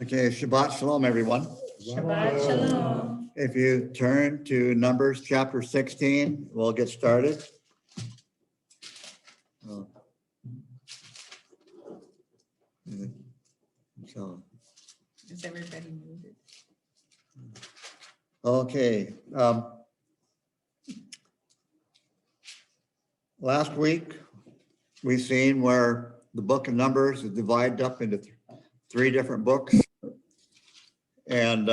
Okay, Shabbat Shalom, everyone. Shabbat Shalom. If you turn to Numbers chapter 16, we'll get started. So, Is everybody muted? okay. Last week, we've seen where the book of Numbers is divided up into three different books. And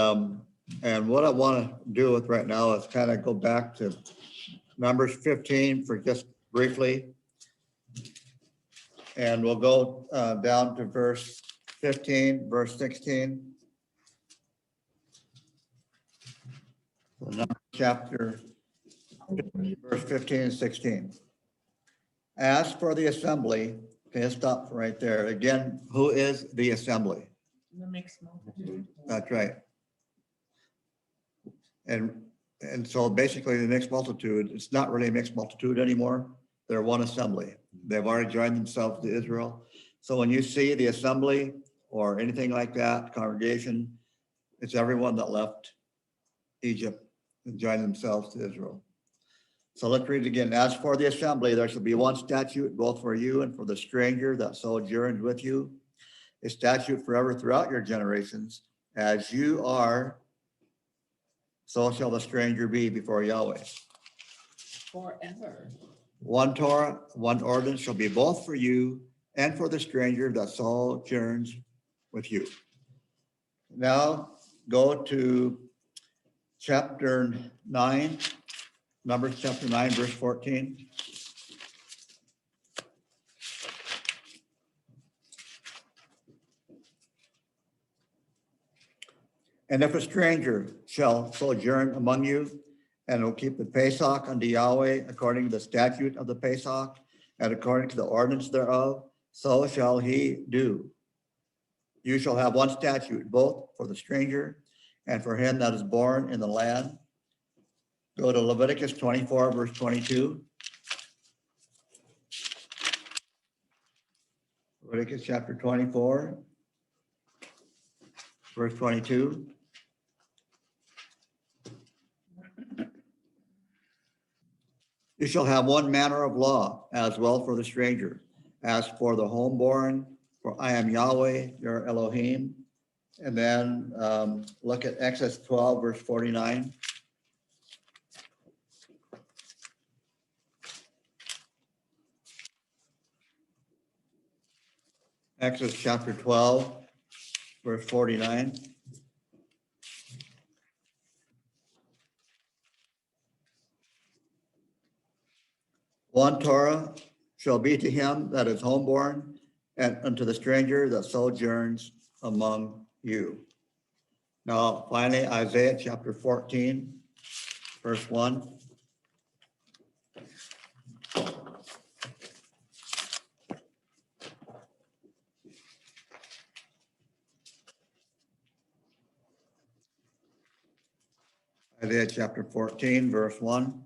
what I want to do with right now is kind of go back to Numbers 15 for just briefly. And we'll go down to verse 15, verse 16. So Numbers chapter 15, verse 15 and 16. As for the assembly, okay, stop right there. Again, who is the assembly? The mixed multitude. That's right. And so basically the mixed multitude, it's not really a mixed multitude anymore. They're one assembly. They've already joined themselves to Israel. So when you see the assembly or anything like that, congregation, it's everyone that left Egypt and joined themselves to Israel. So let's read it again. As for the assembly, there shall be one statute, both for you and for the stranger that sojourns with you, a statute forever throughout your generations. As you are, so shall the stranger be before Yahweh. Forever. One Torah, one ordinance shall be both for you and for the stranger that sojourns with you. Now go to chapter 9, Numbers chapter 9, verse 14. And if a stranger shall sojourn among you, and will keep the Pesach unto Yahweh according to the statute of the Pesach, and according to the ordinance thereof, so shall he do. You shall have one statute, both for the stranger and for him that is born in the land. Go to Leviticus 24, verse 22. Leviticus chapter 24, verse 22. You shall have one manner of law as well for the stranger, as for the homeborn, for I am Yahweh, your Elohim. And then look at Exodus 12, verse 49. Exodus chapter 12, verse 49. One Torah shall be to him that is homeborn, and unto the stranger that sojourns among you. Now, finally, Isaiah chapter 14, verse 1. Isaiah chapter 14, verse 1.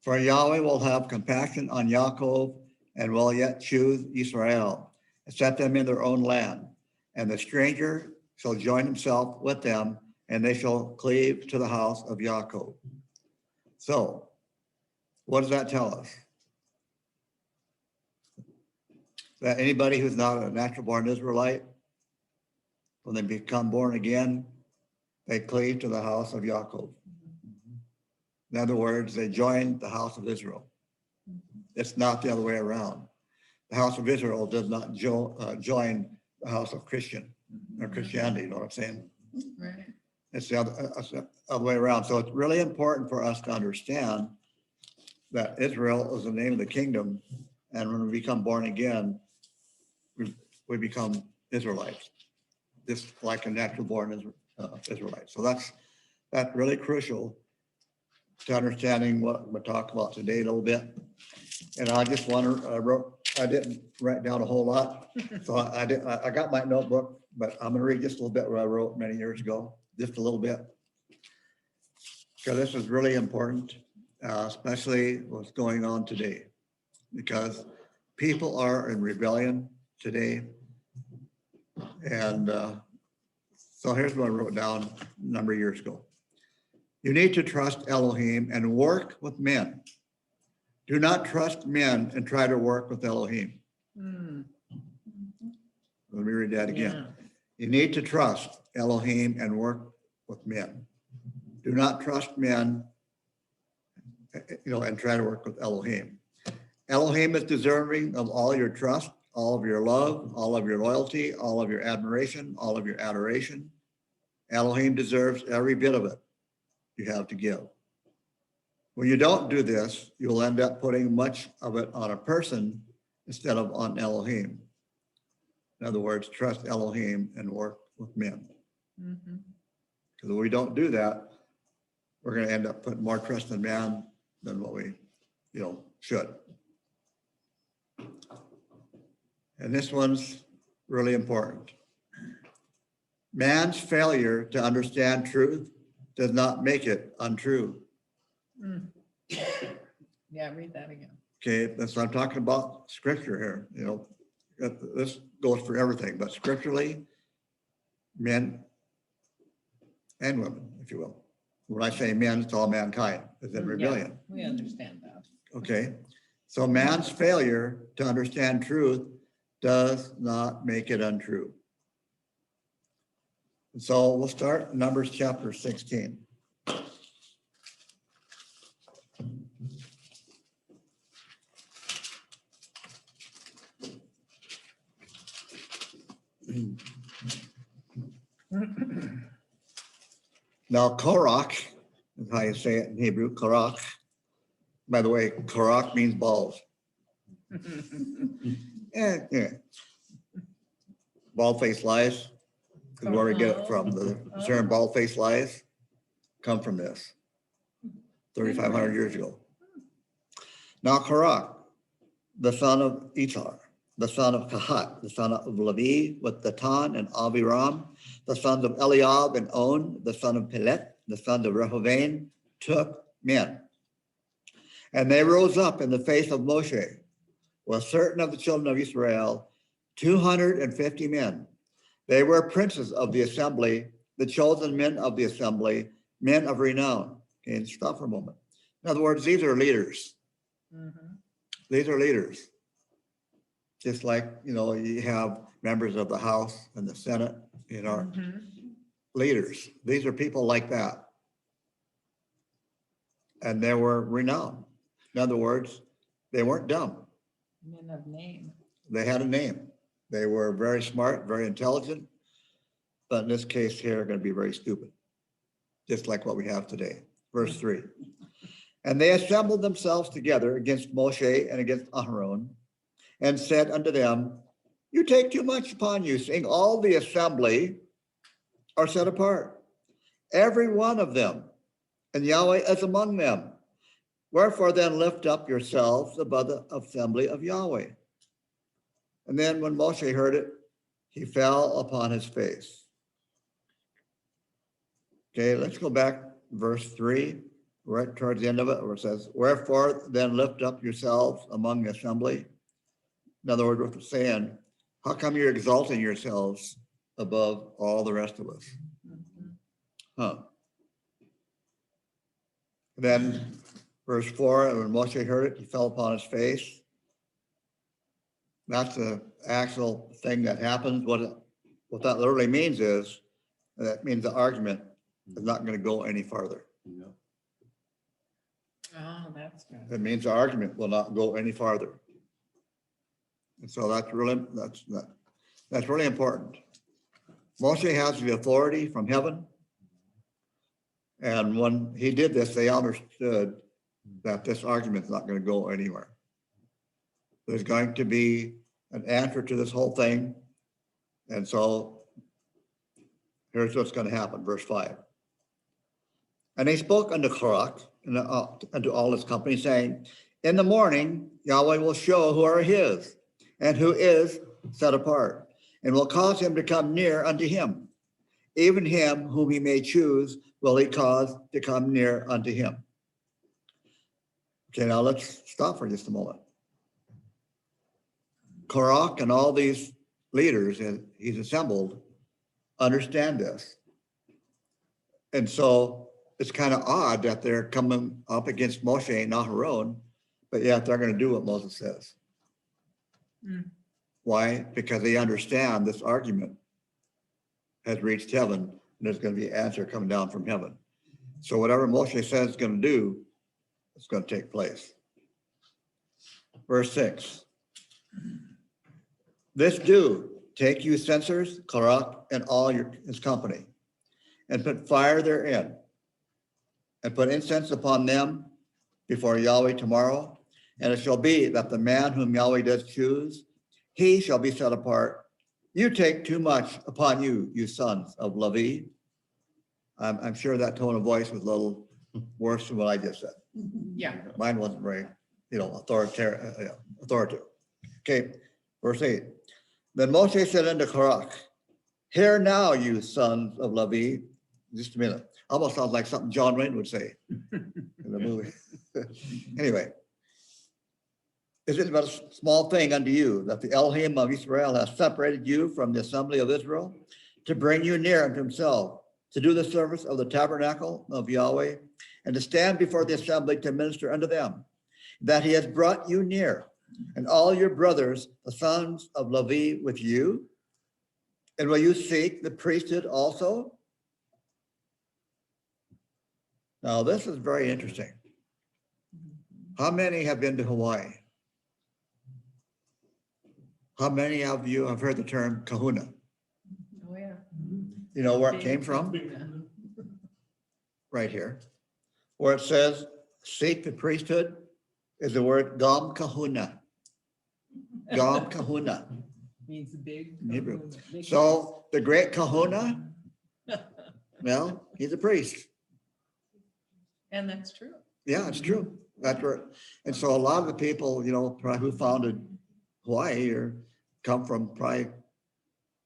For Yahweh will have compassion on Yaakov and will yet choose Israel and set them in their own land. And the stranger shall join himself with them, and they shall cleave to the house of Yaakov. So, what does that tell us? That anybody who's not a natural born Israelite, when they become born again, they cleave to the house of Yaakov. In other words, they join the house of Israel. It's not the other way around. The house of Israel does not join the house of Christian or Christianity, you know what I'm saying? Right. It's the other way around. So it's really important for us to understand that Israel is the name of the kingdom. And when we become born again, we become Israelites, just like a natural born Israelite. So that's really crucial to understanding what we'll talk about today a little bit. And I just want to, I didn't write down a whole lot. So I got my notebook, but I'm gonna read just a little bit what I wrote many years ago, just a little bit. Because this is really important, especially what's going on today. Because people are in rebellion, today. And so here's what I wrote down a number of years ago. You need to trust Elohim and work with men. Do not trust men and try to work with Elohim. Mm. Let me read that again. Yeah. You need to trust Elohim and work with men. Do not trust men, and try to work with Elohim. Elohim is deserving of all your trust, all of your love, all of your loyalty, all of your admiration, all of your adoration. Elohim deserves every bit of it you have to give. When you don't do this, you'll end up putting much of it on a person instead of on Elohim. In other words, trust Elohim and work with men. Mhm. Because if we don't do that, we're going to end up putting more trust in man than what we, should. And this one's really important. Man's failure to understand truth does not make it untrue. Mm. Yeah, read that again. Okay, that's what I'm talking about scripture here. This goes for everything, but scripturally, men and women, if you will. When I say men, it's all mankind is in rebellion. Yeah, we understand that. Okay, so man's failure to understand truth does not make it untrue. And so we'll start Numbers chapter 16. Now, Korach is how you say it in Hebrew, Korach. By the way, Korach means balls. Yeah. Bald-faced lies is where we get it from. The term bald-faced lies come from this 3,500 years ago. Now, Korach, the son of Ithar, the son of Kahat, the son of Levi, with Datan and Abiram, the sons of Eliab and On, the son of Pelet, the son of Rehovain, took men. And they rose up in the face of Moshe with certain of the children of Israel, 250 men. They were princes of the assembly, the chosen men of the assembly, men of renown. Okay, and stop for a moment. In other words, these are leaders. Mhm. These are leaders. Just like, you have members of the House and the Senate, Mhm. leaders. These are people like that. And they were renowned. In other words, they weren't dumb. Men of name. They had a name. They were very smart, very intelligent, but in this case here, going to be very stupid, just like what we have today. Verse 3. And they assembled themselves together against Moshe and against Aharon, and said unto them, you take too much upon you, seeing all the assembly are set apart, every one of them, and Yahweh is among them. Wherefore then lift up yourselves above the assembly of Yahweh. And then when Moshe heard it, he fell upon his face. Okay, let's go back verse 3, right towards the end of it, where it says, wherefore then lift up yourselves among the assembly. In other words, what we're saying, how come you're exalting yourselves above all the rest of us? Mhm. Huh. Then verse 4, and when Moshe heard it, he fell upon his face. That's the actual thing that happens. What that literally means is, that means the argument is not going to go any farther. Oh, that's good. It means the argument will not go any farther. And so that's really important. Moshe has the authority from heaven. And when he did this, they understood that this argument is not going to go anywhere. There's going to be an answer to this whole thing. And so here's what's going to happen, verse 5. And he spoke unto Korach and unto all his company, saying, in the morning Yahweh will show who are his, and who is set apart, and will cause him to come near unto him. Even him whom he may choose will he cause to come near unto him. Okay, now let's stop for just a moment. KORACH and all these leaders that he's assembled understand this. And so it's kind of odd that they're coming up against Moshe and Aharon, but yet they're going to do what Moses says. Mm. Why? Because they understand this argument has reached heaven and there's going to be an answer coming down from heaven. So whatever Moshe says is going to do, it's going to take place. Verse 6. This do, take you censers, KORACH, and all his company, and put fire therein, and put incense upon them before Yahweh tomorrow. And it shall be that the man whom Yahweh does choose, he shall be set apart. You take too much upon you, you sons of Levi. I'm sure that tone of voice was a little worse than what I just said. Yeah. Mine wasn't very, authoritative. Okay, verse 8. Then Moshe said unto KORACH, hear now, you sons of Levi. Just a minute. Almost sounds like something John Wayne would say in the movie. Anyway, is it but a small thing unto you that the Elohim of Israel has separated you from the assembly of Israel to bring you near unto himself, to do the service of the tabernacle of Yahweh, and to stand before the assembly to minister unto them, that he has brought you near, and all your brothers, the sons of Levi, with you? And will you seek the priesthood also? Now, this is very interesting. How many have been to Hawaii? How many of you have heard the term kahuna? Oh, yeah. You know where it came from? Right here. Where it says, seek the priesthood is the word gam kahuna. Gam kahuna. Means big. In Hebrew. kahuna, big So the great kahuna, well, he's a priest. priest. And that's true. Yeah, it's true. That's where, and so a lot of the people, probably who founded Hawaii or come from probably,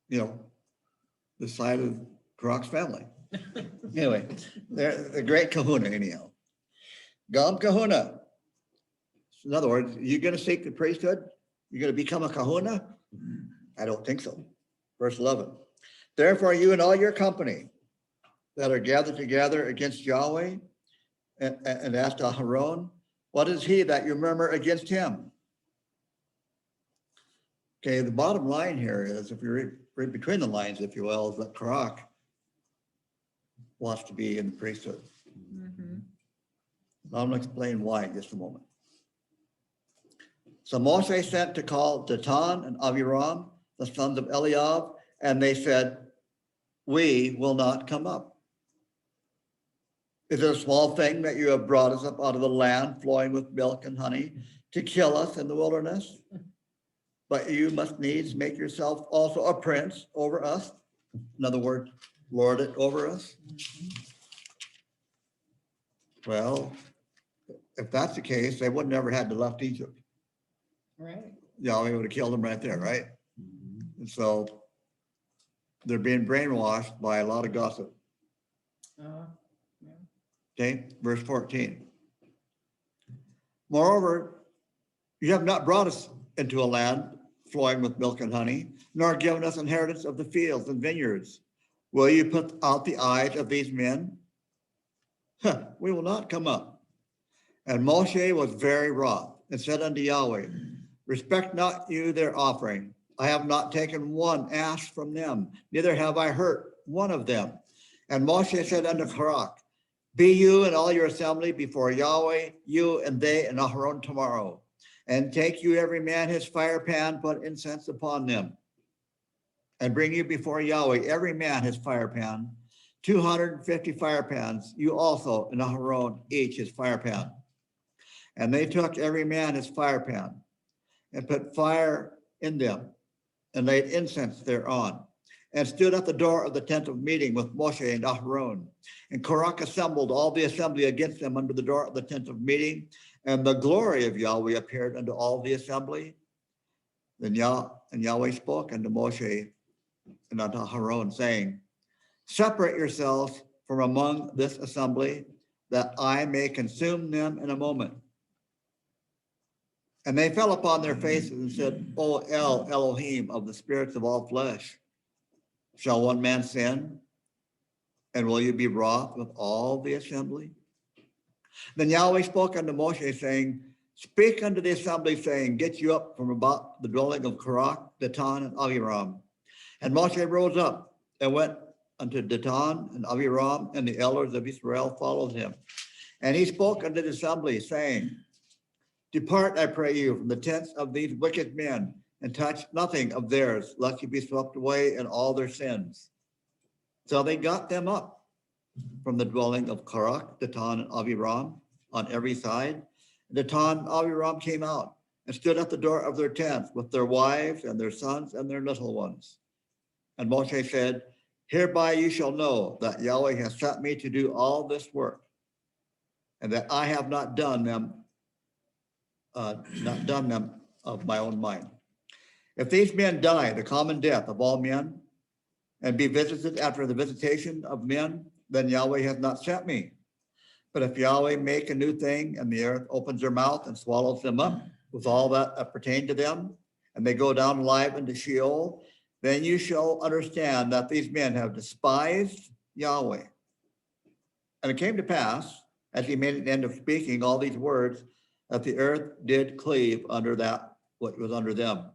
the side of KORACH's family. Anyway, they're the great kahuna anyhow. Gam kahuna. In other words, you're going to seek the priesthood? You're going to become a kahuna? I don't think so. Verse 11. Therefore, you and all your company that are gathered together against Yahweh and asked Aharon, what is he that you murmur against him? Okay, the bottom line here is, if you read between the lines, if you will, is that KORACH wants to be in the priesthood. Mhm. I'm going to explain why in just a moment. So Moshe sent to call Datan and Aviram, the sons of Eliab, and they said, we will not come up. Is it a small thing that you have brought us up out of the land flowing with milk and honey to kill us in the wilderness? But you must needs make yourself also a prince over us. In other words, lord it over us. Well, if that's the case, they would never had to left Egypt. Right. Yahweh would have killed them right there, right? And so they're being brainwashed by a lot of gossip. Yeah. Okay, verse 14. Moreover, you have not brought us into a land flowing with milk and honey, nor given us inheritance of the fields and vineyards. Will you put out the eyes of these men? We will not come up. And Moshe was very wroth and said unto Yahweh, respect not you their offering. I have not taken one ass from them, neither have I hurt one of them. And Moshe said unto KORACH, be you and all your assembly before Yahweh, you and they and Aharon tomorrow. And take you every man his fire pan, put incense upon them. And bring you before Yahweh, every man his fire pan, 250 fire pans, you also and Aharon, each his fire pan. And they took every man his fire pan, and put fire in them, and laid incense thereon, and stood at the door of the tent of meeting with Moshe and Aharon. And KORACH assembled all the assembly against them under the door of the tent of meeting, and the glory of Yahweh appeared unto all the assembly. Then Yahweh spoke unto Moshe and unto Aharon, saying, separate yourselves from among this assembly, that I may consume them in a moment. And they fell upon their faces and said, O Elohim of the spirits of all flesh, shall one man sin? And will you be wroth with all the assembly? Then Yahweh spoke unto Moshe, saying, speak unto the assembly, saying, get you up from about the dwelling of KORACH, Datan, and Abiram. And Moshe rose up and went unto Datan and Abiram, and the elders of Israel followed him. And he spoke unto the assembly, saying, depart, I pray you, from the tents of these wicked men, and touch nothing of theirs, lest you be swept away in all their sins. So they got them up from the dwelling of KORACH, Datan, and Abiram on every side. Datan and Abiram came out and stood at the door of their tents with their wives and their sons and their little ones. And Moshe said, hereby you shall know that Yahweh has sent me to do all this work, and that I have not done them of my own mind. If these men die the common death of all men, and be visited after the visitation of men, then Yahweh has not sent me. But if Yahweh make a new thing, and the earth opens their mouth and swallows them up with all that pertain to them, and they go down alive into Sheol, then you shall understand that these men have despised Yahweh. And it came to pass, as he made an end of speaking all these words, that the earth did cleave under that what was under them.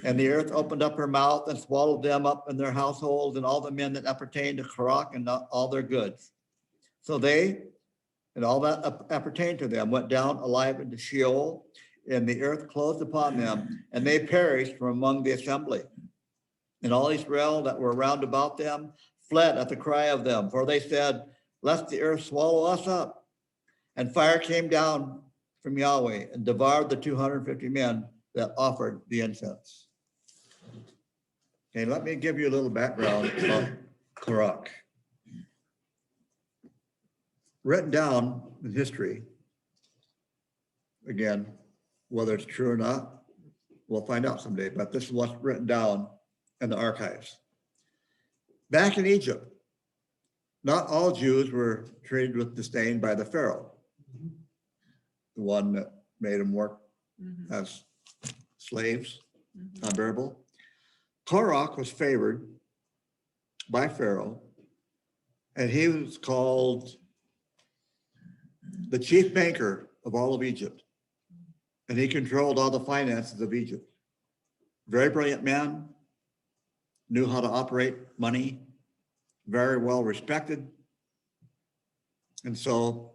And the earth opened up her mouth and swallowed them up in their households and all the men that appertained to KORACH and all their goods. So they and all that appertained to them went down alive into Sheol, and the earth closed upon them, and they perished from among the assembly. And all Israel that were round about them fled at the cry of them, for they said, lest the earth swallow us up. And fire came down from Yahweh and devoured the 250 men that offered the incense. Okay, let me give you a little background about KORACH. Written down in history, again, whether it's true or not, we'll find out someday, but this is what's written down in the archives. Back in Egypt, not all Jews were treated with disdain by the Pharaoh, the one that made them work as slaves, unbearable. KORACH was favored by Pharaoh, and he was called the chief banker of all of Egypt, and he controlled all the finances of Egypt. Very brilliant man, knew how to operate money, very well respected. And so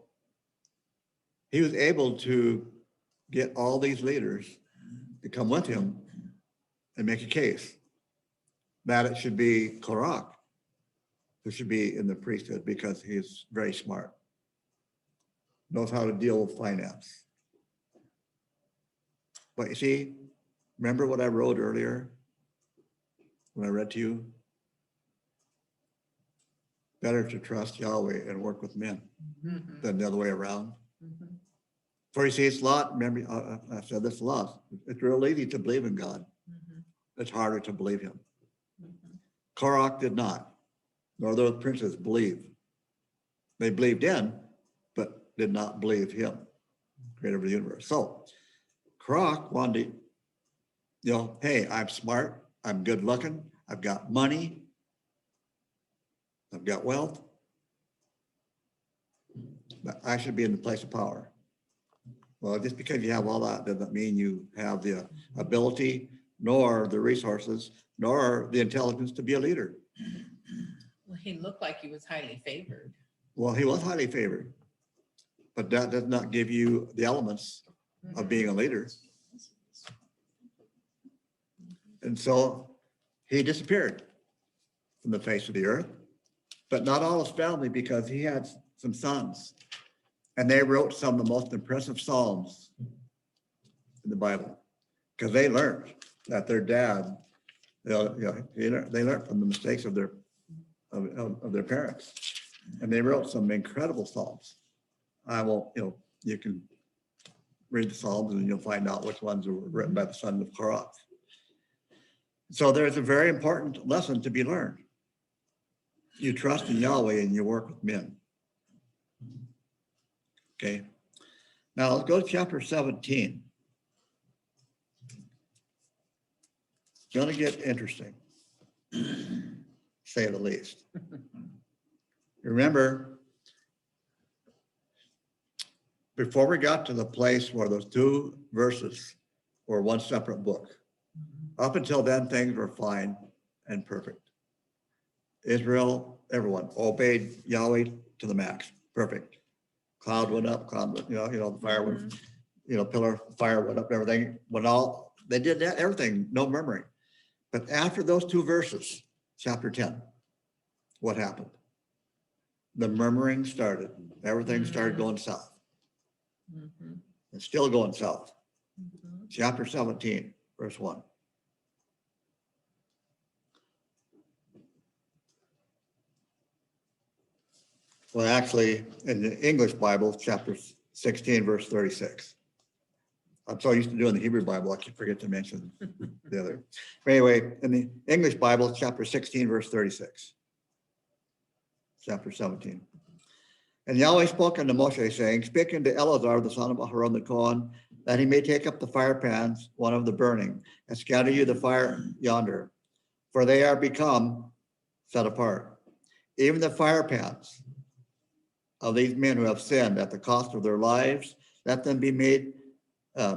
he was able to get all these leaders to come with him and make a case that it should be KORACH who should be in the priesthood, because he's very smart, knows how to deal with finance. But you see, remember what I wrote earlier when I read to you? Better to trust Yahweh and work with men than the other way around. For you see, it's a lot, remember, I've said this a lot, it's real easy to believe in God. It's harder to believe him. KORACH did not, nor those princes believe. They believed in, but did not believe him, creator of the universe. So KORACH wanted to, hey, I'm smart, I'm good looking, I've got money, I've got wealth, but I should be in the place of power. Well, just because you have all that doesn't mean you have the ability, nor the resources, nor the intelligence to be a leader. Well, he looked like he was highly favored. Well, he was highly favored, but that does not give you the elements of being a leader. And so he disappeared from the face of the earth, but not all his family, because he had some sons, and they wrote some of the most impressive Psalms in the Bible, because they learned that their dad, they learned from the mistakes of their parents, and they wrote some incredible Psalms. I will, you can read the Psalms and you'll find out which ones were written by the son of KORACH. So there's a very important lesson to be learned. You trust in Yahweh and you work with men. Okay. Now let's go to chapter 17. gonna get interesting, say the least. Remember, before we got to the place where those two verses were one separate book, up until then, things were fine and perfect. Israel, everyone obeyed Yahweh to the max, perfect. Cloud went up, the fire went, pillar of fire went up, everything went all, they did that, everything, no murmuring. But after those two verses, chapter 10, what happened? The murmuring started, everything started going south. It's still going south. Chapter 17, verse 1. Well, actually, in the English Bible, chapter 16, verse 36. I'm so used to doing the Hebrew Bible, I keep forget to mention the other. But anyway, in the English Bible, chapter 16, verse 36. Chapter 17. And Yahweh spoke unto Moshe, saying, speak unto Eleazar, the son of Aharon the Kohen, that he may take up the fire pans, one of the burning, and scatter you the fire yonder, for they are become set apart. Even the fire pans of these men who have sinned at the cost of their lives, let them be made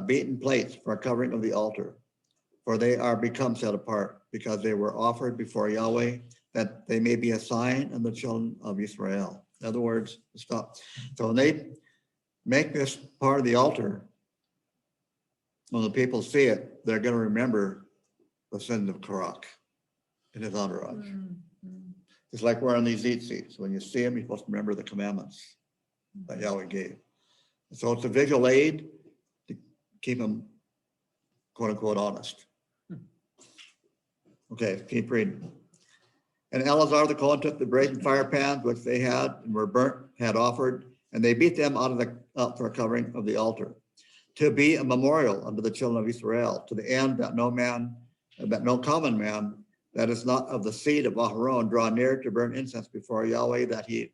beaten plates for a covering of the altar, for they are become set apart, because they were offered before Yahweh, that they may be a sign of the children of Israel. In other words, stop. So when they make this part of the altar, when the people see it, they're going to remember the sins of KORACH and his entourage. It's like wearing these seats. When you see them, you're supposed to remember the commandments that Yahweh gave. So it's a visual aid to keep them, quote unquote, honest. Okay, keep reading. And Eleazar the Kohen took the brazen fire pans which they had and were burnt, had offered, and they beat them out of the for a covering of the altar, to be a memorial unto the children of Israel, to the end that no common man that is not of the seed of Aharon draw near to burn incense before Yahweh, that he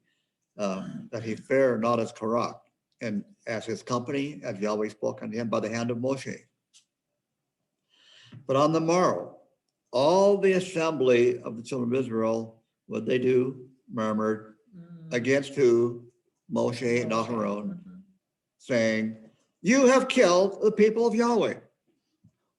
fare not as KORACH, and as his company, as Yahweh spoke unto him by the hand of Moshe. But on the morrow, all the assembly of the children of Israel, what they do, murmured against who? Moshe and Aharon, saying, you have killed the people of Yahweh.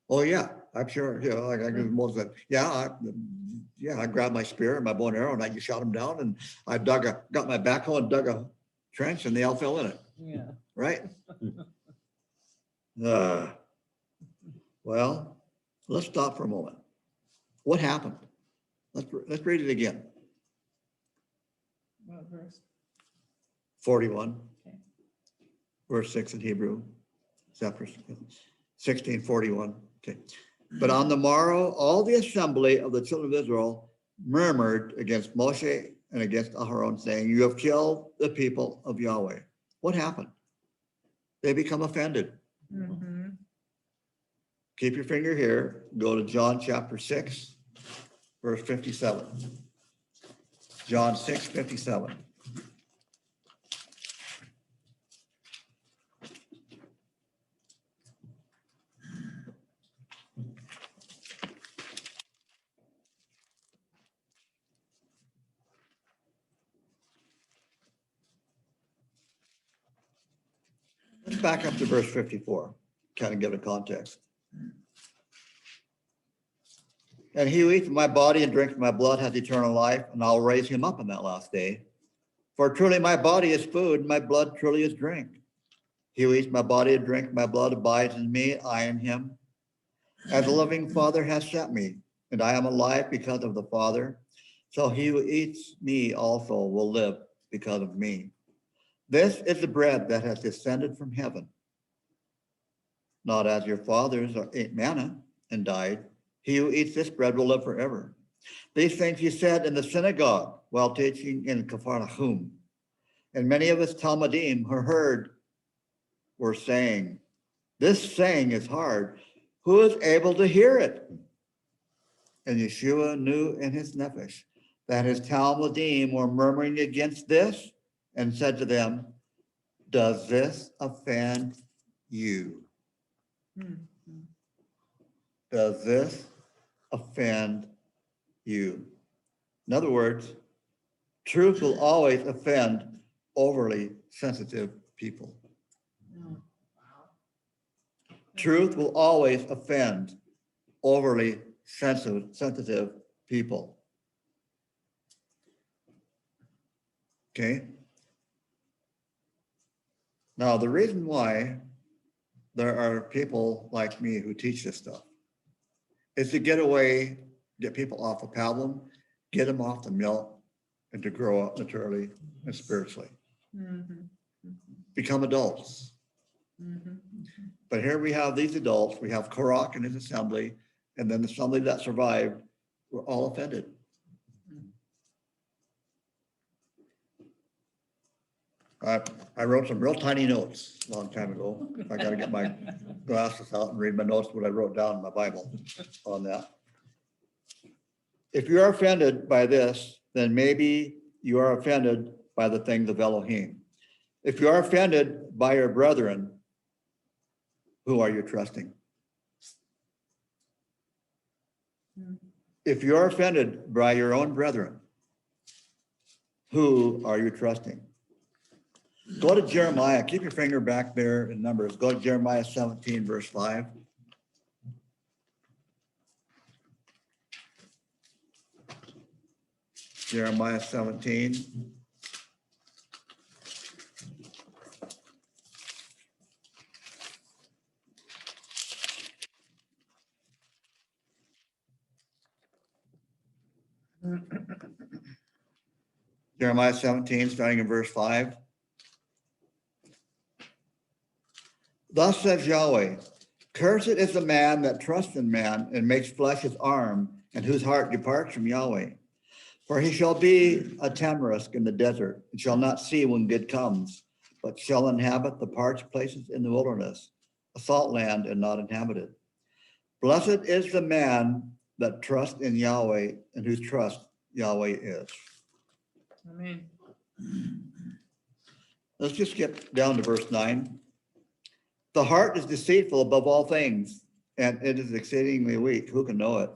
Oh yeah, I'm sure, like Moses said, I grabbed my spear and my bow and arrow and I just shot them down, and I got my backhoe and dug a trench and they all fell in it. Yeah. Right? Well, let's stop for a moment. What happened? Let's read it again. What verse? 41, Okay. verse 6 in Hebrew, chapter 16:41. Okay. But on the morrow, all the assembly of the children of Israel murmured against Moshe and against Aharon, saying, you have killed the people of Yahweh. What happened? They become offended. Keep your finger here. Go to John chapter 6, verse 57. John 6:57. Let's back up to verse 54, kind of give it context. And he who eats my body and drinks my blood has eternal life, and I'll raise him up on that last day. For truly my body is food, and my blood truly is drink. He who eats my body and drinks my blood abides in me, I in him. As the living Father has sent me, and I am alive because of the Father, so he who eats me also will live because of me. This is the bread that has descended from heaven. Not as your fathers ate manna and died. He who eats this bread will live forever. These things he said in the synagogue while teaching in Capharnaum. And many of his Talmudim who heard were saying, this saying is hard. Who is able to hear it? And Yeshua knew in his nephesh that his Talmudim were murmuring against this, and said to them, does this offend you? Does this offend you. In other words, truth will always offend overly sensitive people. Oh, wow. Truth will always offend overly sensitive people. Okay? Now, the reason why there are people like me who teach this stuff is to get people off a problem, get them off the milk, and to grow up maturely and spiritually. Mhm, Become adults. mhm, But here we have these adults, we have KORACH and his assembly, and then the assembly that survived were all offended. I wrote some real tiny notes a long time ago. I gotta get my glasses out and read my notes, what I wrote down in my Bible on that. If you are offended by this, then maybe you are offended by the things of Elohim. If you are offended by your brethren, who are you trusting? mhm. If you are offended by your own brethren, who are you trusting? Go to Jeremiah, keep your finger back there in Numbers. Go to Jeremiah 17, verse 5. Jeremiah 17. Jeremiah 17, starting in verse 5. Thus says Yahweh, cursed is the man that trusts in man and makes flesh his arm, and whose heart departs from Yahweh. For he shall be a tamarisk in the desert, and shall not see when good comes, but shall inhabit the parched places in the wilderness, a salt land and not inhabited. Blessed is the man that trusts in Yahweh, and whose trust Yahweh is. Amen. Let's just skip down to verse 9. The heart is deceitful above all things, and it is exceedingly weak. Who can know it?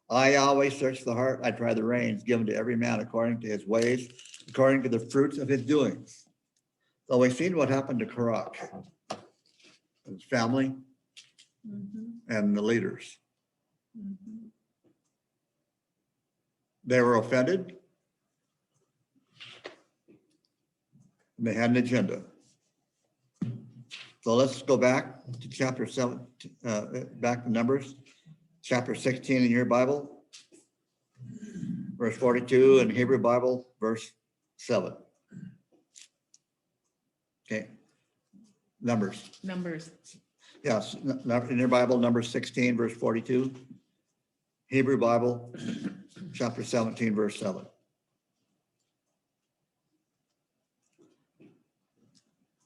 I Yahweh search the heart. I try the reins given to every man according to his ways, according to the fruits of his doings. So we've seen what happened to KORACH, his family, Mhm, and the leaders. mhm. They were offended. And they had an agenda. So let's go back to chapter 7, back to Numbers, chapter 16 in your Bible, verse 42, and Hebrew Bible, verse 7. Okay. Numbers. Numbers. Yes, in your Bible, number 16, verse 42. Hebrew Bible, chapter 17, verse 7.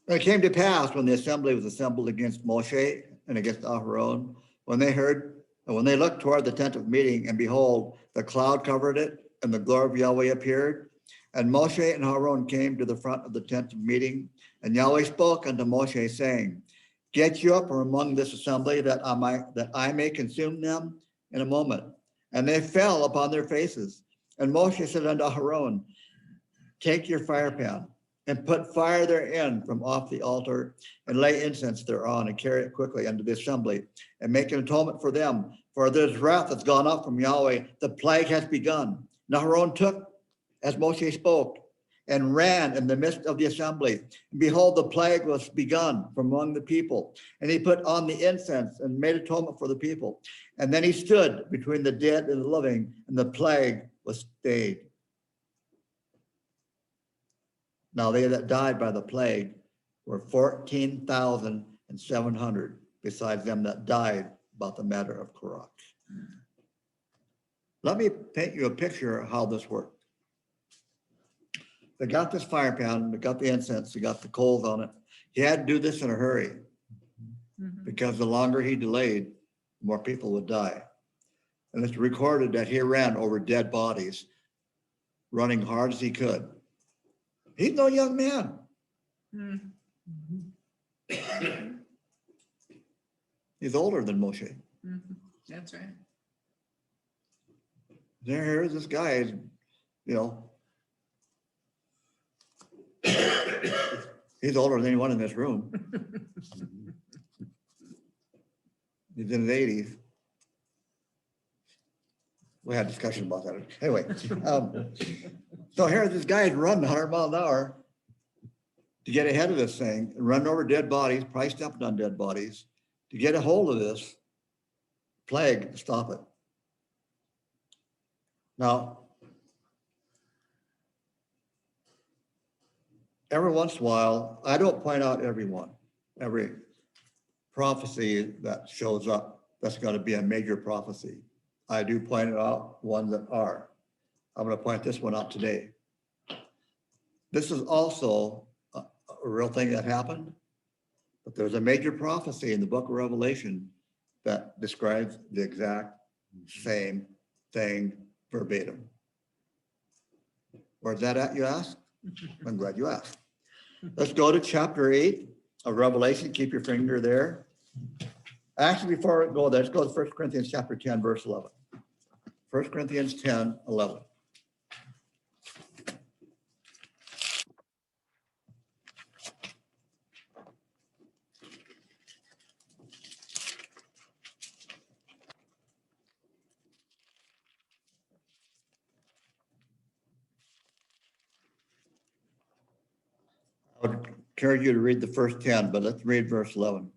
And it came to pass when the assembly was assembled against Moshe and against Aharon, when they looked toward the tent of meeting, and behold, the cloud covered it, and the glory of Yahweh appeared. And Moshe and Aharon came to the front of the tent of meeting, and Yahweh spoke unto Moshe, saying, get you up from among this assembly, that I may consume them in a moment. And they fell upon their faces. And Moshe said unto Aharon, take your fire pan and put fire therein from off the altar, and lay incense thereon, and carry it quickly unto the assembly, and make an atonement for them. For there's wrath that's gone up from Yahweh, the plague has begun. And Aharon took, as Moshe spoke, and ran in the midst of the assembly. And behold, the plague was begun from among the people. And he put on the incense and made atonement for the people. And then he stood between the dead and the living, and the plague was stayed. Now they that died by the plague were 14,700, besides them that died about the matter of KORACH. Let me paint you a picture of how this worked. They got this fire pan, they got the incense, they got the coals on it. He had to do this in a hurry, Mhm. because the longer he delayed, the more people would die. And it's recorded that he ran over dead bodies, running hard as he could. He's no young man. Mhm. He's older than Moshe. Mhm. That's right. Here's this guy, you know. He's older than anyone in this room. He's in his 80s. We had a discussion about that. Anyway, so here's this guy running 100 miles an hour to get ahead of this thing and run over dead bodies, probably stepping on dead bodies, to get a hold of this plague and stop it. Now, every once in a while, I don't point out every prophecy that shows up that's going to be a major prophecy. I do point out ones that are. I'm going to point this one out today. This is also a real thing that happened, but there's a major prophecy in the book of Revelation that describes the exact same thing verbatim. Where's that at, you ask? I'm glad you asked. Let's go to chapter 8 of Revelation. Keep your finger there. Actually, before we go there, let's go to 1 Corinthians chapter 10, verse 11. 1 Corinthians 10, 11. I would encourage you to read the first 10, but let's read verse 11.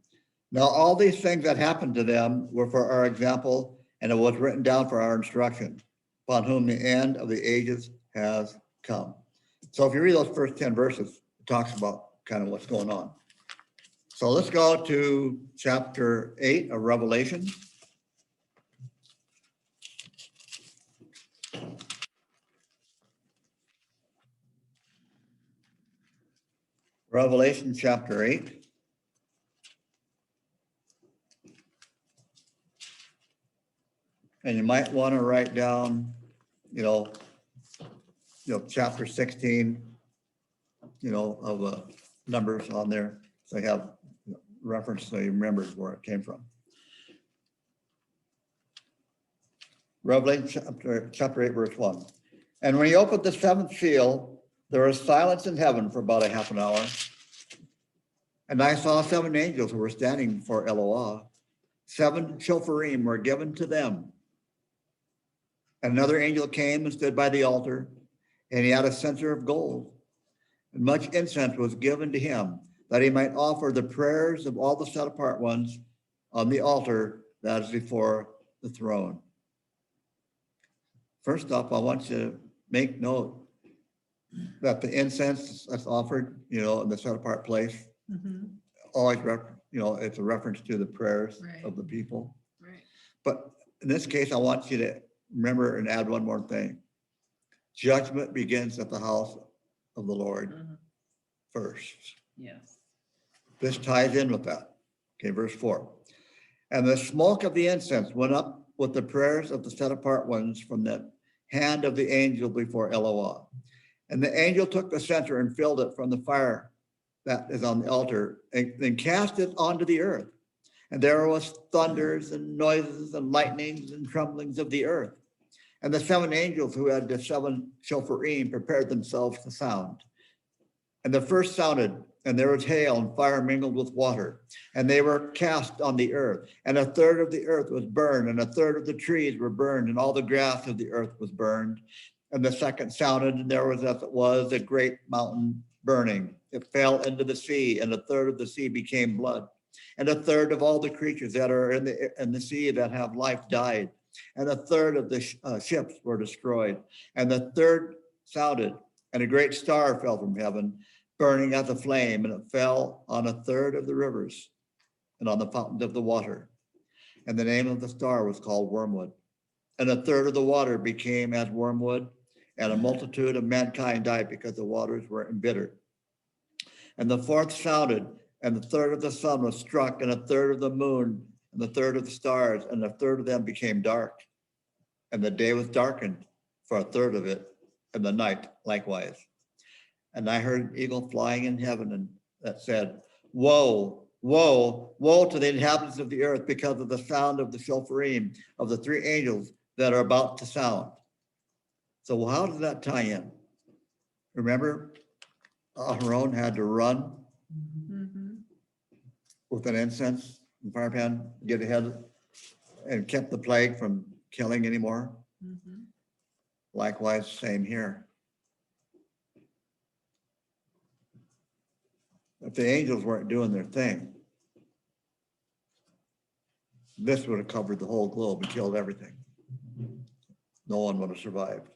Now, all these things that happened to them were for our example, and it was written down for our instruction, upon whom the end of the ages has come. So if you read those first 10 verses, it talks about kind of what's going on. So let's go to chapter 8 of Revelation. Revelation chapter 8. And you might want to write down, chapter 16, of numbers on there. So you have reference so you remember where it came from. Revelation chapter 8, verse 1. And when he opened the seventh seal, there was silence in heaven for about a half an hour. And I saw 7 angels who were standing before Eloah. 7 shopharim were given to them. And another angel came and stood by the altar, and he had a censer of gold. And much incense was given to him, that he might offer the prayers of all the set apart ones on the altar that is before the throne. First off, I want you to make note that the incense that's offered, in the set apart place, always, it's a reference to the prayers of the people. Right. But in this case, I want you to remember and add one more thing. Judgment begins at the house of the Lord first. Yes. This ties in with that. Okay, verse 4. And the smoke of the incense went up with the prayers of the set apart ones from the hand of the angel before Eloah. And the angel took the censer and filled it from the fire that is on the altar, and then cast it onto the earth. And there was thunders and noises and lightnings and tremblings of the earth. And the 7 angels who had the 7 shopharim prepared themselves to sound. And the first sounded, and there was hail and fire mingled with water, and they were cast on the earth. And a third of the earth was burned, and a third of the trees were burned, and all the grass of the earth was burned. And the second sounded, and there was, as it was, a great mountain burning. It fell into the sea, and a third of the sea became blood. And a third of all the creatures that are in the sea that have life died. And a third of the ships were destroyed. And the third sounded, and a great star fell from heaven, burning as a flame, and it fell on a third of the rivers and on the fountains of the water. And the name of the star was called Wormwood. And a third of the water became as wormwood, and a multitude of mankind died because the waters were embittered. And the fourth sounded, and the third of the sun was struck, and a third of the moon, and the third of the stars, and a third of them became dark. And the day was darkened for a third of it, and the night likewise. And I heard an eagle flying in heaven, and that said, woe, woe, woe to the inhabitants of the earth because of the sound of the shopharim of the 3 angels that are about to sound. So how does that tie in? Remember, Aaron had to run Mhm. with an incense and fire pan, get ahead, and kept the plague from killing anymore. Mhm. Likewise, same here. If the angels weren't doing their thing, this would have covered the whole globe and killed everything. No one would have survived.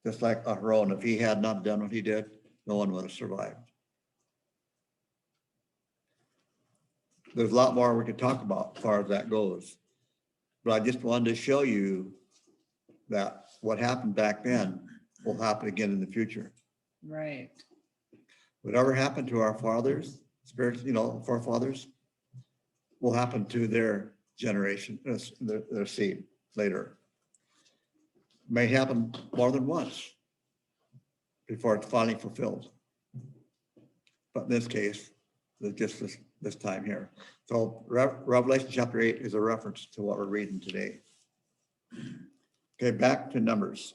Just like Aaron, if he had not done what he did, no one would have survived. There's a lot more we could talk about as far as that goes. But I just wanted to show you that what happened back then will happen again in the future. Right. Whatever happened to our fathers, spirits, forefathers, will happen to their generation, their seed later. May happen more than once before it's finally fulfilled. But in this case, it's just this time here. So Revelation chapter 8 is a reference to what we're reading today. Okay, back to Numbers.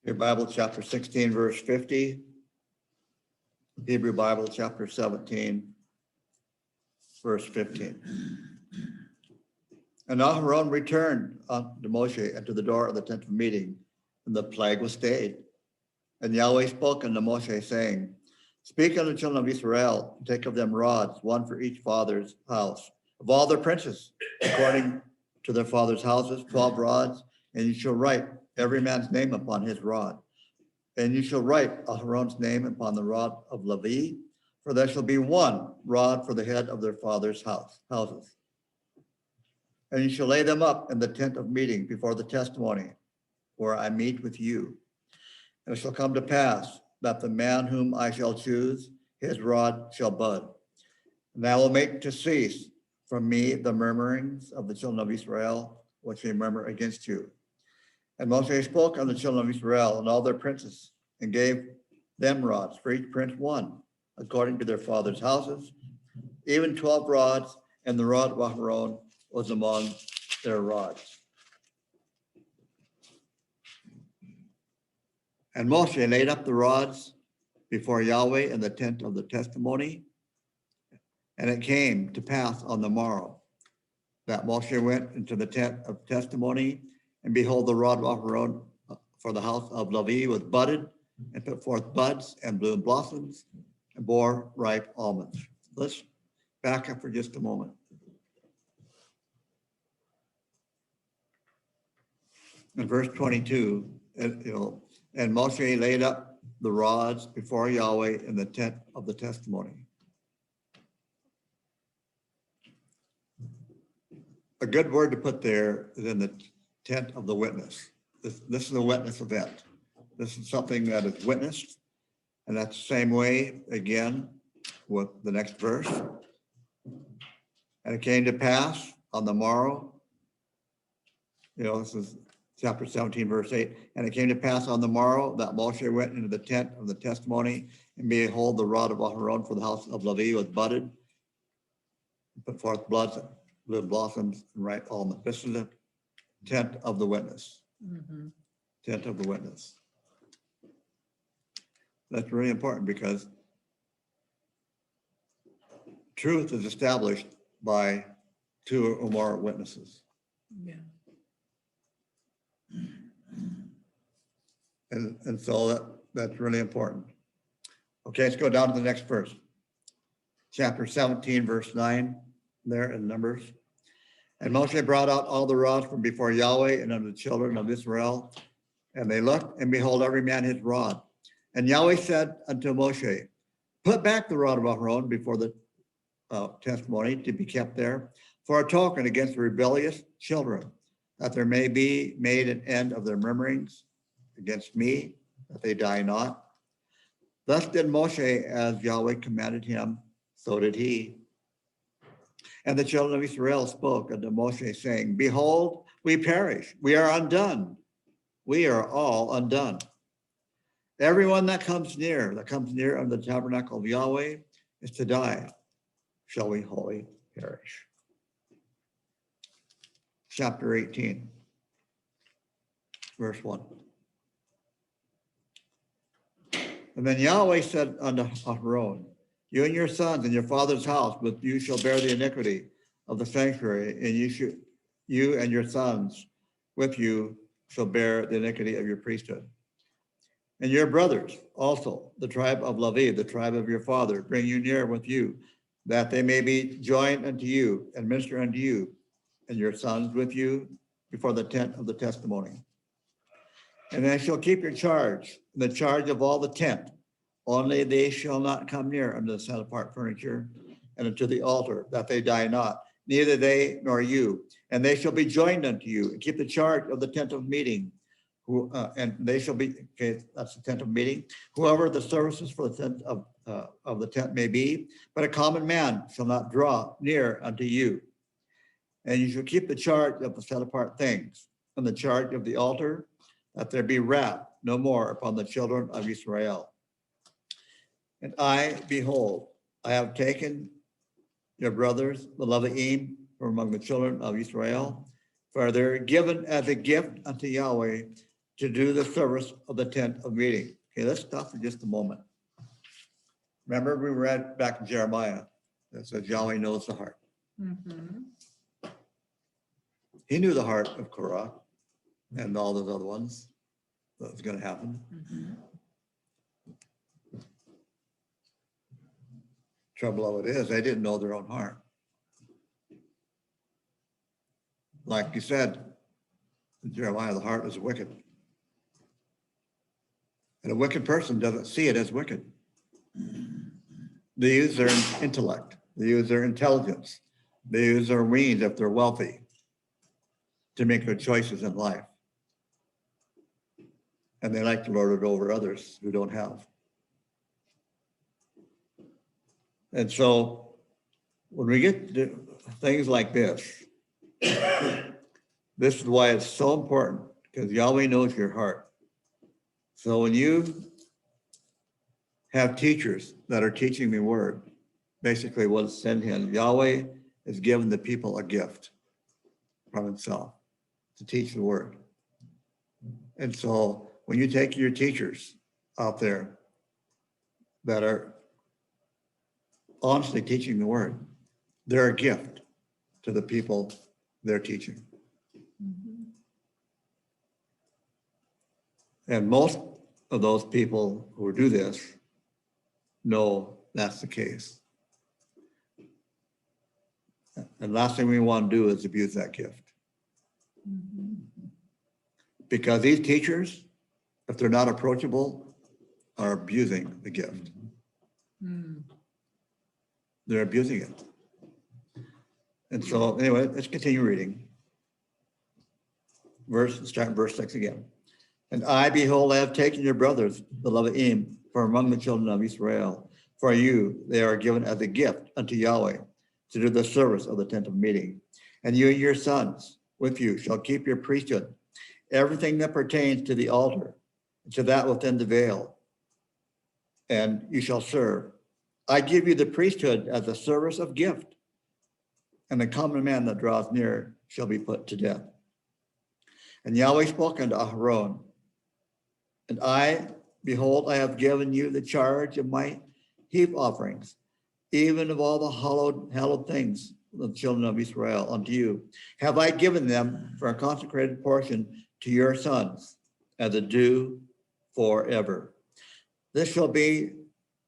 Your Bible, chapter 16, verse 50. Hebrew Bible, chapter 17, verse 15. And Aaron returned unto Moshe and to the door of the tent of meeting, and the plague was stayed. And Yahweh spoke unto Moshe, saying, Speak unto the children of Israel, and take of them rods, one for each father's house, of all their princes, according to their father's houses, 12 rods, and you shall write every man's name upon his rod. And you shall write Aaron's name upon the rod of Levi, for there shall be one rod for the head of their father's houses. And you shall lay them up in the tent of meeting before the testimony, where I meet with you. And it shall come to pass that the man whom I shall choose, his rod shall bud. And I will make to cease from me the murmurings of the children of Israel, which they murmur against you. And Moshe spoke unto the children of Israel and all their princes, and gave them rods, for each prince one, according to their father's houses, even 12 rods, and the rod of Aaron was among their rods. And Moshe laid up the rods before Yahweh in the tent of the testimony. And it came to pass on the morrow that Moshe went into the tent of testimony, and behold, the rod of Aaron for the house of Levi was budded, and put forth buds and bloomed blossoms, and bore ripe almonds. Let's back up for just a moment. In verse 22, and Moshe laid up the rods before Yahweh in the tent of the testimony. A good word to put there is in the tent of the witness. This is a witness event. This is something that is witnessed. And that's the same way, again, with the next verse. And it came to pass on the morrow, this is chapter 17, verse 8. And it came to pass on the morrow that Moshe went into the tent of the testimony, and behold, the rod of Aaron for the house of Levi was budded, put forth blue blossoms, and ripe almonds. This is the tent of the witness. Mm-hmm. Tent of the witness. That's really important because truth is established by 2 or more witnesses. Yeah. And so that's really important. Okay, let's go down to the next verse. Chapter 17, verse 9, there in Numbers. And Moshe brought out all the rods from before Yahweh and unto the children of Israel. And they looked, and behold, every man his rod. And Yahweh said unto Moshe, Put back the rod of Aaron before the testimony to be kept there, for a token against the rebellious children, that there may be made an end of their murmurings against me, that they die not. Thus did Moshe as Yahweh commanded him, so did he. And the children of Israel spoke unto Moshe, saying, Behold, we perish, we are undone. We are all undone. Everyone that comes near unto the tabernacle of Yahweh is to die. Shall we wholly perish? chapter 18, verse 1. And then Yahweh said unto Aaron, you and your sons and your father's house with you shall bear the iniquity of the sanctuary, and you and your sons with you shall bear the iniquity of your priesthood. And your brothers also, the tribe of Levi, the tribe of your father, bring you near with you, that they may be joined unto you and minister unto you, and your sons with you before the tent of the testimony. And they shall keep your charge, the charge of all the tent. Only they shall not come near unto the set apart furniture and unto the altar, that they die not, neither they nor you. And they shall be joined unto you, and keep the charge of the tent of meeting. And they shall be, okay, that's the tent of meeting. Whoever the services for the tent of the tent may be, but a common man shall not draw near unto you. And you shall keep the charge of the set apart things, and the charge of the altar, that there be wrath no more upon the children of Israel. And I, behold, I have taken your brothers, the Leviim, from among the children of Israel, for they're given as a gift unto Yahweh to do the service of the tent of meeting. Okay, let's stop for just a moment. Remember, we read back in Jeremiah that says Yahweh knows the heart. Mhm. He knew the heart of KORACH and all those other ones that was going to happen. Mhm. Trouble of it is, they didn't know their own heart. Like you said, in Jeremiah, the heart is wicked. And a wicked person doesn't see it as wicked. They use their intellect. They use their intelligence. They use their means, if they're wealthy, to make their choices in life. And they like to lord it over others who don't have. And so when we get to things like this, this is why it's so important, because Yahweh knows your heart. So when you have teachers that are teaching the word, basically what it's said here, Yahweh has given the people a gift from himself to teach the word. And so when you take your teachers out there that are honestly teaching the word, they're a gift to the people they're teaching. Mhm. And And most of those people who do this know that's the case. And last thing we want to do is abuse that gift. Mhm. Because these teachers, if they're not approachable, are abusing the gift. Mm. They're abusing it. And so anyway, let's continue reading. Start in verse 6 again. And I, behold, I have taken your brothers, the Leviim, from among the children of Israel. For you, they are given as a gift unto Yahweh to do the service of the tent of meeting. And you and your sons with you shall keep your priesthood, everything that pertains to the altar, to that within the veil, and you shall serve. I give you the priesthood as a service of gift, and the common man that draws near shall be put to death. And Yahweh spoke unto Aaron, and I, behold, I have given you the charge of my heap offerings, even of all the hallowed things of the children of Israel unto you. Have I given them for a consecrated portion to your sons as a due forever. This shall be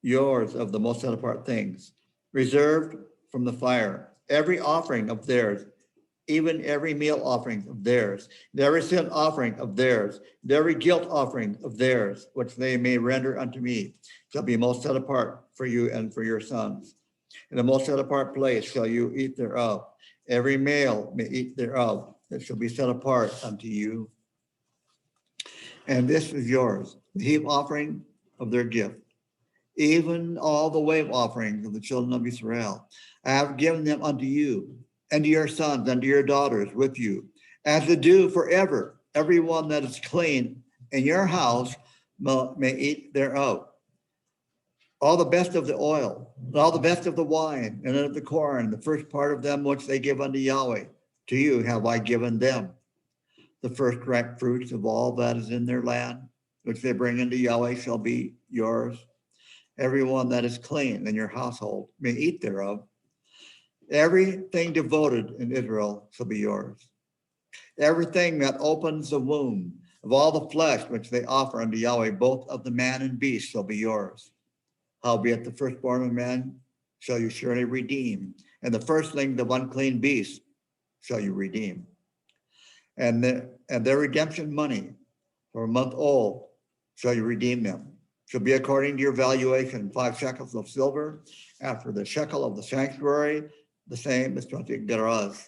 yours of the most set apart things, reserved from the fire, every offering of theirs, even every meal offering of theirs, and every sin offering of theirs, and every guilt offering of theirs, which they may render unto me, shall be most set apart for you and for your sons. In the most set apart place shall you eat thereof. Every male may eat thereof, that shall be set apart unto you. And this is yours, the heap offering of their gift, even all the wave offerings of the children of Israel. I have given them unto you, and to your sons, and to your daughters with you, as a due forever. Everyone that is clean in your house may eat thereof. All the best of the oil, and all the best of the wine, and of the corn, the first part of them which they give unto Yahweh. To you have I given them the first ripe fruits of all that is in their land, which they bring into Yahweh shall be yours. Everyone that is clean in your household may eat thereof. Everything devoted in Israel shall be yours. Everything that opens the womb of all the flesh which they offer unto Yahweh, both of the man and beast, shall be yours. Howbeit the firstborn of man shall you surely redeem, and the firstling of unclean beasts shall you redeem. And their redemption money for a month old shall you redeem them. Shall be according to your valuation, 5 shekels of silver, after the shekel of the sanctuary, the same as 20 gerahs.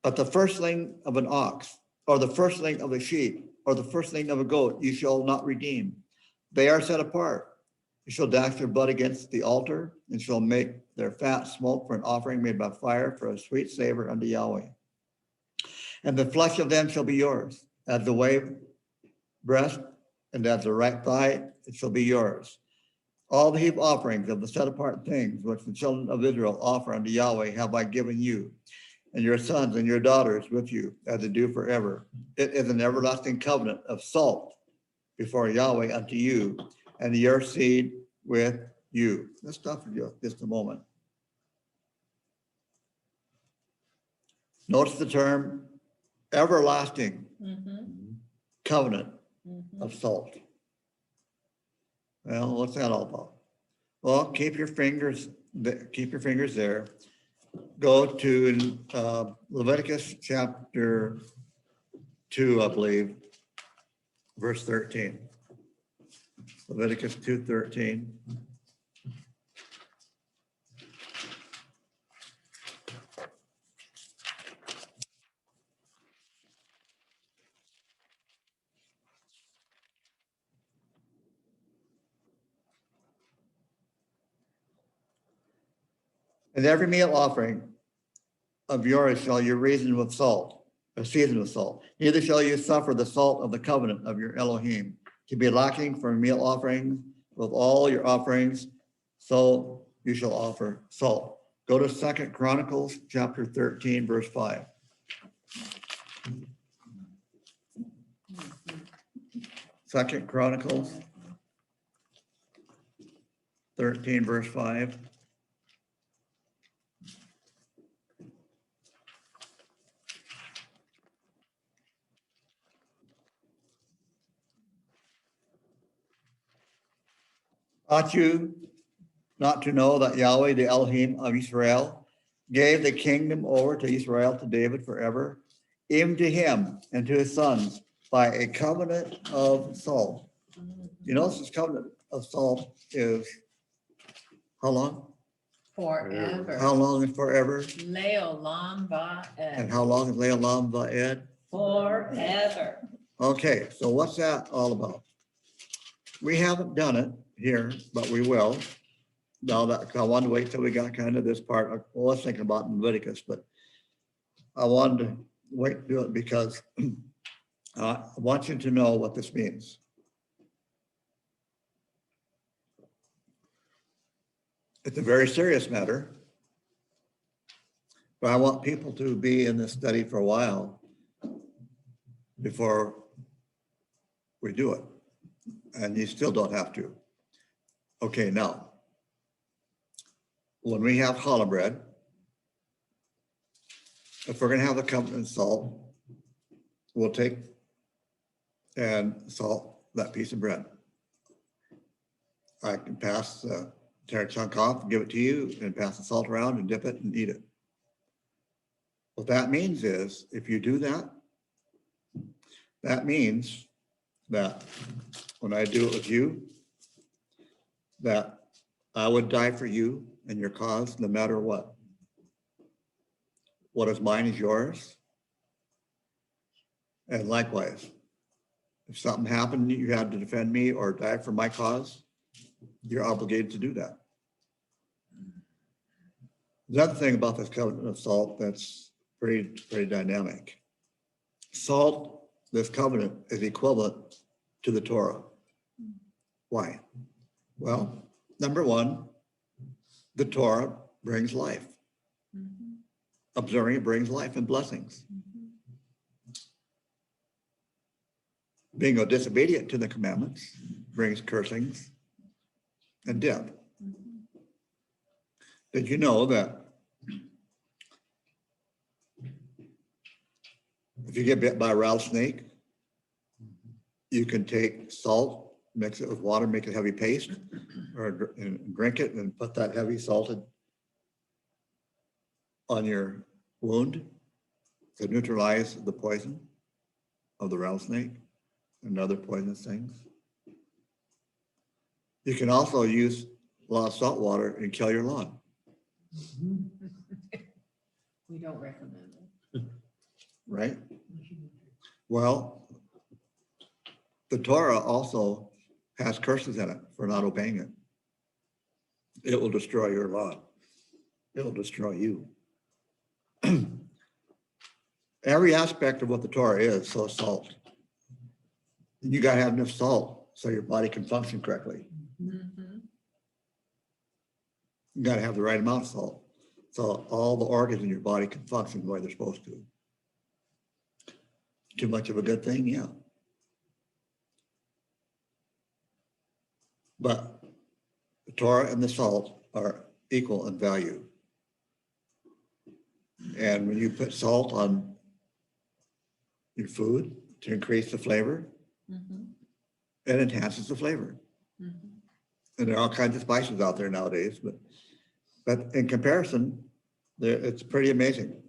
But the firstling of an ox, or the firstling of a sheep, or the firstling of a goat, you shall not redeem. They are set apart. You shall dash their blood against the altar, and shall make their fat smoke for an offering made by fire, for a sweet savor unto Yahweh. And the flesh of them shall be yours, as the wave breast, and as the right thigh, it shall be yours. All the heap offerings of the set apart things which the children of Israel offer unto Yahweh have I given you, and your sons and your daughters with you, as they do forever. It is an everlasting covenant of salt before Yahweh unto you, and your seed with you. Let's stop for just a moment. Notice the term everlasting covenant of salt. Well, what's that all about? Well, keep your fingers there. Go to Leviticus chapter 2, I believe, verse 13. Leviticus 2:13. And every meal offering of yours shall you season with salt. Neither shall you suffer the salt of the covenant of your Elohim to be lacking for meal offerings with all your offerings, so you shall offer salt. Go to 2 Chronicles chapter 13, verse 5. 2 Chronicles 13, verse 5. Ought you not to know that Yahweh, the Elohim of Israel, gave the kingdom over to Israel to David forever, even to him and to his sons by a covenant of salt? You know, this covenant of salt is how long? Forever. How long is forever? Leolam And Va'ed. how long is Leolam Va'ed? Forever. Okay, so what's that all about? We haven't done it here, but we will. Now that I wanted to wait till we got kind of this part. I was thinking about Leviticus, but I wanted to wait to do it because I want you to know what this means. It's a very serious matter, but I want people to be in this study for a while before we do it. And you still don't have to. Okay, now, when we have challah bread, if we're going to have the covenant salt, we'll take and salt that piece of bread. I can tear a chunk off, give it to you, and pass the salt around and dip it and eat it. What that means is, if you do that, that means that when I do it with you, that I would die for you and your cause no matter what. What is mine is yours. And likewise, if something happened, you had to defend me or die for my cause, you're obligated to do that. The other thing about this covenant of salt that's pretty dynamic. Salt, this covenant, is equivalent to the Torah. Why? Well, number one, the Torah brings life. observing it brings life and blessings. Being disobedient to the commandments brings cursings and death. Did you know that if you get bit by a rattlesnake, you can take salt, mix it with water, make a heavy paste, or and drink it and put that heavy salted on your wound to neutralize the poison of the rattlesnake and other poisonous things. You can also use a lot of salt water and kill your lawn. We don't recommend it. Right? Well, the Torah also has curses in it for not obeying it. It will destroy your lawn. It will destroy you. Every aspect of what the Torah is, so salt. You got to have enough salt so your body can function correctly. Mhm. You got to have the right amount of salt so all the organs in your body can function the way they're supposed to. Too much of a good thing? Yeah. But the Torah and the salt are equal in value. And when you put salt on your food to increase the flavor, Mhm. it enhances the flavor. Mhm. And there are all kinds of spices out there nowadays, but in comparison, it's pretty amazing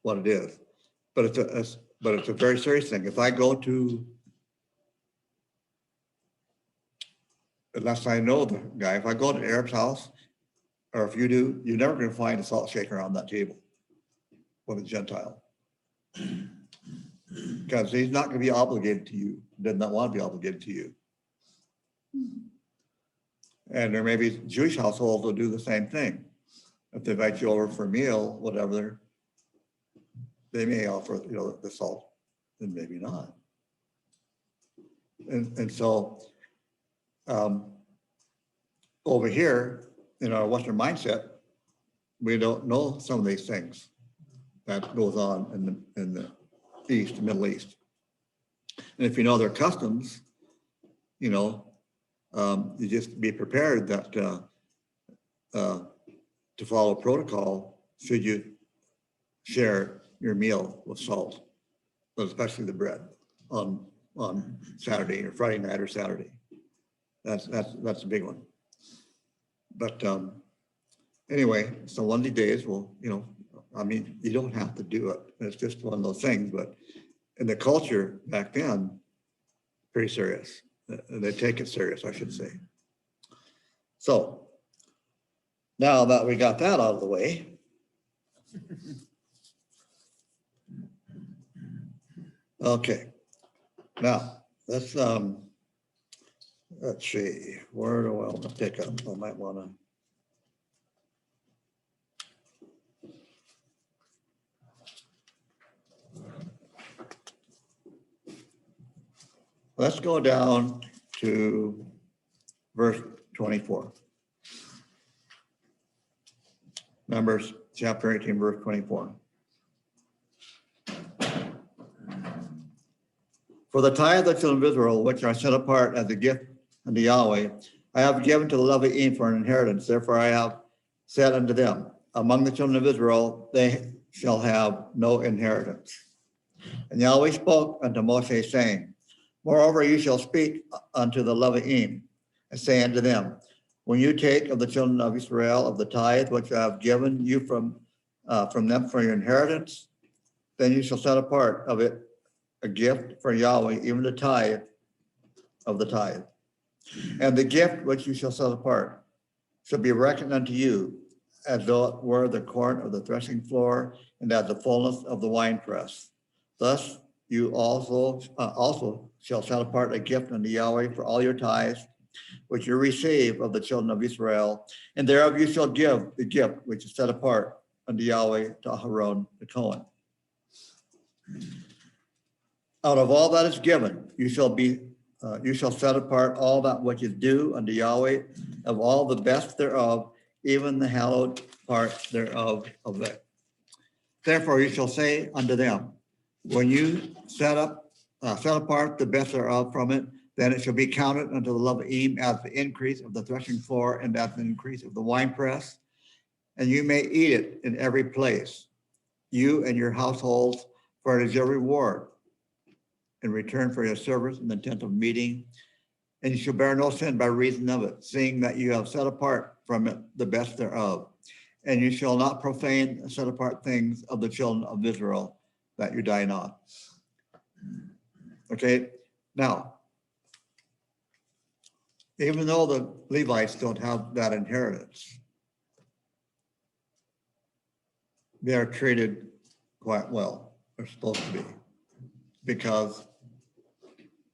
what it is. But it's a very serious thing. If I go to, unless I know the guy, if I go to Eric's house, or if you do, you're never going to find a salt shaker on that table with a Gentile. Because he's not going to be obligated to you, does not want to be obligated to you. And there may be Jewish households will do the same thing. If they invite you over for a meal, whatever, they may offer, the salt, and maybe not. And so over here, in our Western mindset, we don't know some of these things that goes on in the East, the Middle East. And if you know their customs, you just be prepared that to follow protocol should you share your meal with salt, but especially the bread on Saturday or Friday night or Saturday. That's a big one. But anyway, so one of these days, you don't have to do it. It's just one of those things. But in the culture back then, pretty serious. They take it serious, I should say. So now that we got that out of the way, okay. Now let's see. Where do I want to pick up? I might want to. Let's go down to verse 24. Numbers chapter 18, verse 24. For the tithe of the children of Israel, which are set apart as a gift unto Yahweh, I have given to the Leviim for an inheritance. Therefore I have said unto them, among the children of Israel, they shall have no inheritance. And Yahweh spoke unto Moshe, saying, moreover, you shall speak unto the Leviim, and say unto them, when you take of the children of Israel of the tithe, which I have given you from them for your inheritance, then you shall set apart of it a gift for Yahweh, even the tithe of the tithe. And the gift which you shall set apart shall be reckoned unto you as though it were the corn of the threshing floor and as the fullness of the winepress. Thus you also shall set apart a gift unto Yahweh for all your tithes, which you receive of the children of Israel, and thereof you shall give the gift which is set apart unto Yahweh to Aaron the Cohen. Out of all that is given, you shall set apart all that which is due unto Yahweh, of all the best thereof, even the hallowed part thereof of it. Therefore you shall say unto them, when you set apart the best thereof from it, then it shall be counted unto the Levim as the increase of the threshing floor and as the increase of the winepress. And you may eat it in every place, you and your households, for it is your reward in return for your service in the tent of meeting. And you shall bear no sin by reason of it, seeing that you have set apart from it the best thereof. And you shall not profane the set apart things of the children of Israel, that you die not. Okay, now, even though the Levites don't have that inheritance, they are treated quite well. They're supposed to be, because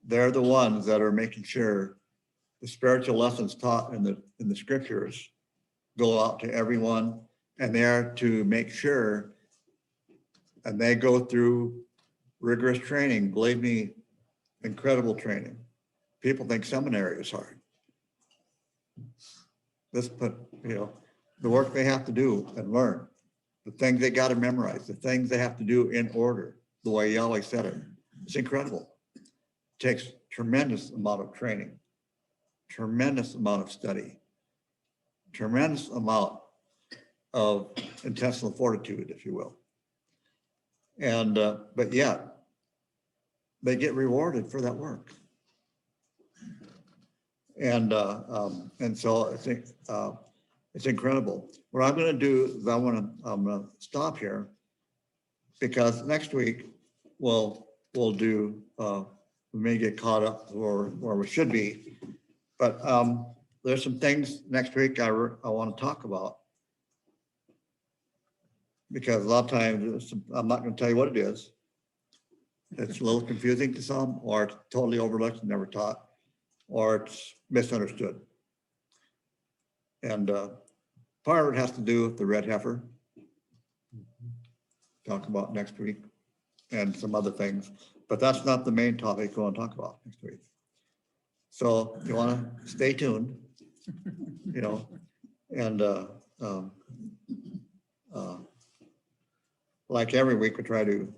they're the ones that are making sure the spiritual lessons taught in the scriptures go out to everyone, and they're to make sure, and they go through rigorous training. Believe me, incredible training. People think seminary is hard. The work they have to do and learn, the things they got to memorize, the things they have to do in order, the way Yahweh said it. It's incredible. It takes tremendous amount of training, tremendous amount of study, tremendous amount of intestinal fortitude, if you will. And, but yet, they get rewarded for that work. And so I think it's incredible. What I'm going to do is I'm going to stop here, because next week we'll do, we may get caught up where we should be, but there's some things next week I want to talk about, because a lot of times I'm not going to tell you what it is. It's a little confusing to some, or it's totally overlooked and never taught, or it's misunderstood. And part of it has to do with the red heifer. Talk about next week, and some other things, but that's not the main topic we want to talk about next week. So you want to stay tuned, and like every week, we try to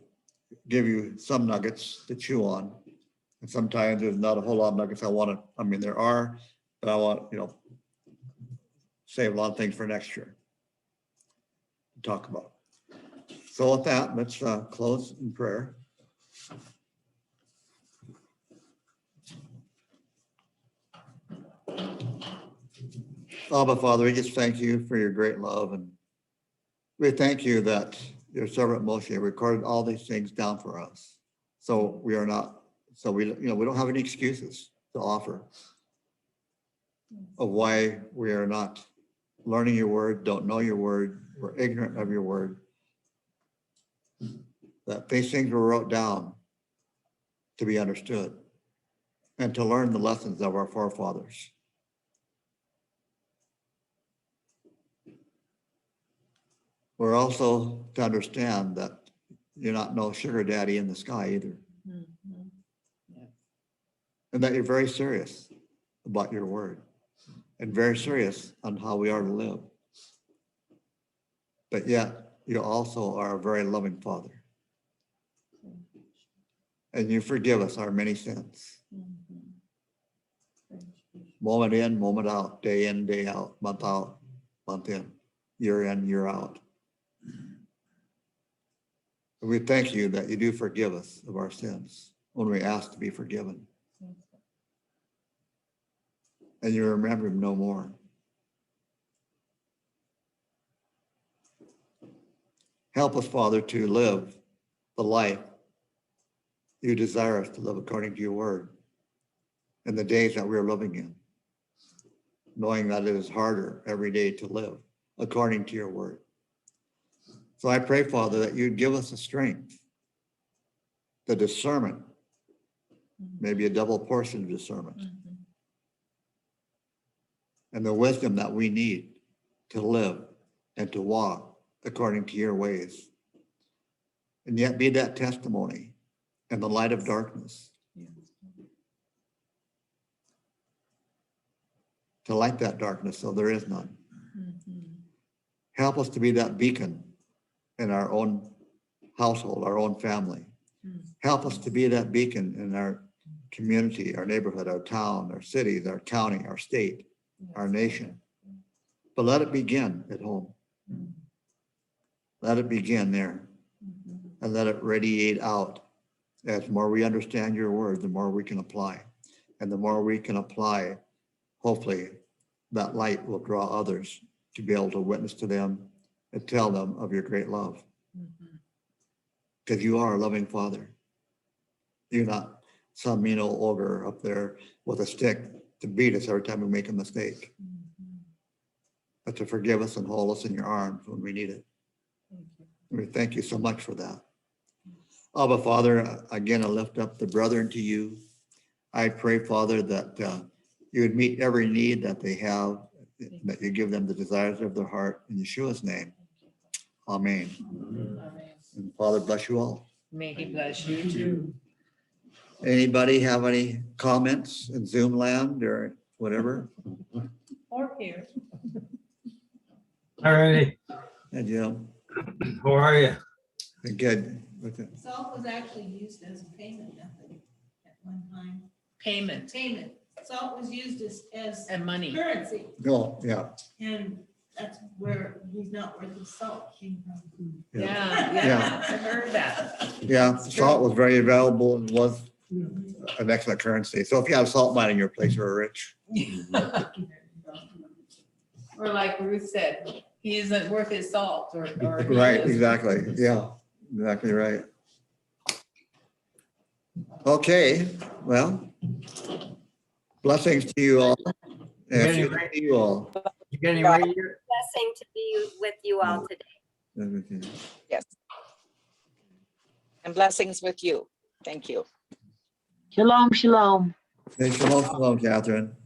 give you some nuggets to chew on. And sometimes there's not a whole lot of nuggets there are, but I want, save a lot of things for next year to talk about. So with that, let's close in prayer. Abba, Father, we just thank you for your great love, and we thank you that your servant Moshe recorded all these things down for us. So we don't have any excuses to offer of why we are not learning your word, don't know your word, we're ignorant of your word. That these things were wrote down to be understood and to learn the lessons of our forefathers. We're also to understand that you're not no sugar daddy in the sky either. Mhm. Yes. And that you're very serious about your word and very serious on how we are to live. But yet you also are a very loving Father. And you forgive us our many sins. Mhm. Moment in, moment out, day in, day out, month in, year in, year out. And we thank you that you do forgive us of our sins when we ask to be forgiven. And you remember them no more. Help us, Father, to live the life you desire us to live according to your word in the days that we're living in, knowing that it is harder every day to live according to your word. So I pray, Father, that you'd give us the strength, the discernment, maybe a double portion of discernment, Mhm. and the wisdom that we need to live and to walk according to your ways, and yet be that testimony in the light of darkness, Yes. to light that darkness so there is none. Mhm. Help us to be that beacon in our own household, our own family. Help us to be that beacon in our community, our neighborhood, our town, our cities, our county, our state, our nation. But let it begin at home. Let it begin there, and let it radiate out. As more we understand your word, the more we can apply. And the more we can apply, hopefully that light will draw others to be able to witness to them and tell them of your great love. Because you are a loving Father. You're not some mean old ogre up there with a stick to beat us every time we make a mistake. But to forgive us and hold us in your arms when we need it. We thank you so much for that. Abba, Father, again, I lift up the brethren to you. I pray, Father, that you would meet every need that they have, that you give them the desires of their heart. In Yeshua's name, amen. And Father, bless you all. May he bless you too. Anybody have any comments in Zoom land or whatever? Or here. All righty. And Jim, How are you? good. With it. Salt was actually used as a payment method at one time. Payment Payment. Salt was used as and money. currency, No, yeah, and that's where he's not worth his salt came from. Yeah, Yeah. yeah, I heard that. yeah. Salt was very available and was an excellent currency. So if you have a salt mine in your place, you're rich. Or like Ruth said, he isn't worth his salt or. he Right, is. exactly. Yeah, exactly right. Okay, well, blessings to you all. And Getting to ready. you all. You getting ready here? Blessing to be with you all today. Yes. And blessings with you. Thank you. Shalom, shalom. Hey, shalom, shalom, Catherine.